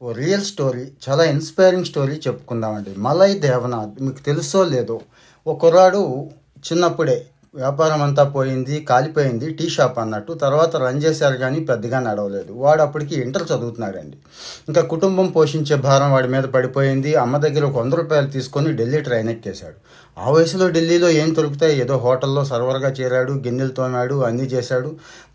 ఓ real story, చాలా inspiring story చెప్పుకుందామండి. Malai Devanath మీకు తెలుసో లేదో, ఓ కుర్రాడు చిన్నప్పుడే వ్యాపారం అంతా పోయింది, కాలిపోయింది, టీ షాప్ అన్నట్టు. తర్వాత రన్ చేశారు కానీ పెద్దగా నడవలేదు. వాడు అప్పటికి ఇంటర్ చదువుతున్నాడండి. ఇంకా కుటుంబం పోషించే భారం వాడి మీద పడిపోయింది. అమ్మ దగ్గర ఒక 100 రూపాయలు తీసుకొని ఢిల్లీ ట్రైన్ ఎక్కేశాడు. ఆ వయసులో ఢిల్లీలో ఏం దొరుకుతాయి, ఏదో హోటల్లో సర్వర్గా చేరాడు, గిన్నెలు తోమాడు, అన్నీ చేశాడు.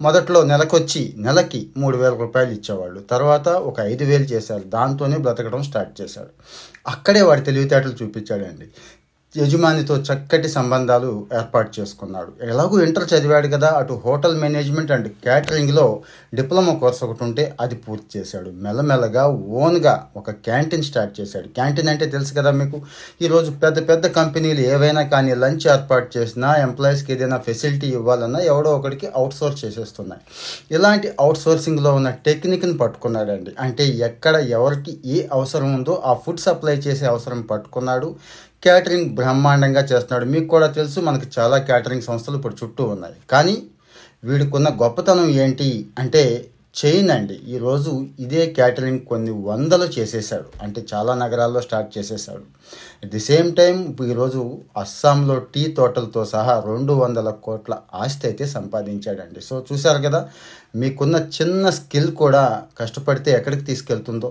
మొదట్లో నెలకి 3,000 రూపాయలు ఇచ్చేవాళ్ళు. తర్వాత ఒక 5,000 చేశారు. దాంతోనే బ్రతకడం స్టార్ట్ చేశాడు. అక్కడే వాడి తెలివితేటలు చూపించాడండి. యజమానితో చక్కటి సంబంధాలు ఏర్పాటు చేసుకున్నాడు. ఎలాగూ ఇంటర్ చదివాడు కదా, అటు హోటల్ మేనేజ్మెంట్ అండ్ క్యాటరింగ్లో డిప్లొమా కోర్స్ ఒకటి ఉంటే అది పూర్తి చేశాడు. మెల్లమెల్లగా ఓన్గా ఒక క్యాంటీన్ స్టార్ట్ చేశాడు. క్యాంటీన్ అంటే తెలుసు కదా మీకు. ఈరోజు పెద్ద పెద్ద కంపెనీలు ఏవైనా కానీ లంచ్ ఏర్పాటు చేసినా, ఎంప్లాయీస్కి ఏదైనా ఫెసిలిటీ ఇవ్వాలన్నా ఎవడో ఒకడికి అవుట్సోర్స్ చేసేస్తున్నాయి. ఇలాంటి అవుట్సోర్సింగ్లో ఉన్న టెక్నిక్ని పట్టుకున్నాడండి. అంటే ఎక్కడ ఎవరికి ఏ అవసరం ఉందో ఆ ఫుడ్ సప్లై చేసే అవసరం పట్టుకున్నాడు. క్యాటరింగ్ బ్రహ్మాండంగా చేస్తున్నాడు. మీకు కూడా తెలుసు, మనకి చాలా క్యాటరింగ్ సంస్థలు ఇప్పుడు చుట్టూ ఉన్నాయి. కానీ వీడికున్న గొప్పతనం ఏంటి అంటే చైన్ అండి. ఈరోజు ఇదే క్యాటరింగ్ కొన్ని వందలు చేసేసాడు. అంటే చాలా నగరాల్లో స్టార్ట్ చేసేసాడు. అట్ ది సేమ్ టైం ఈరోజు అస్సాంలో టీ తోటలతో సహా 200 కోట్ల ఆస్తి అయితే సంపాదించాడండి. సో చూశారు కదా, మీకున్న చిన్న స్కిల్ కూడా కష్టపడితే ఎక్కడికి తీసుకెళ్తుందో.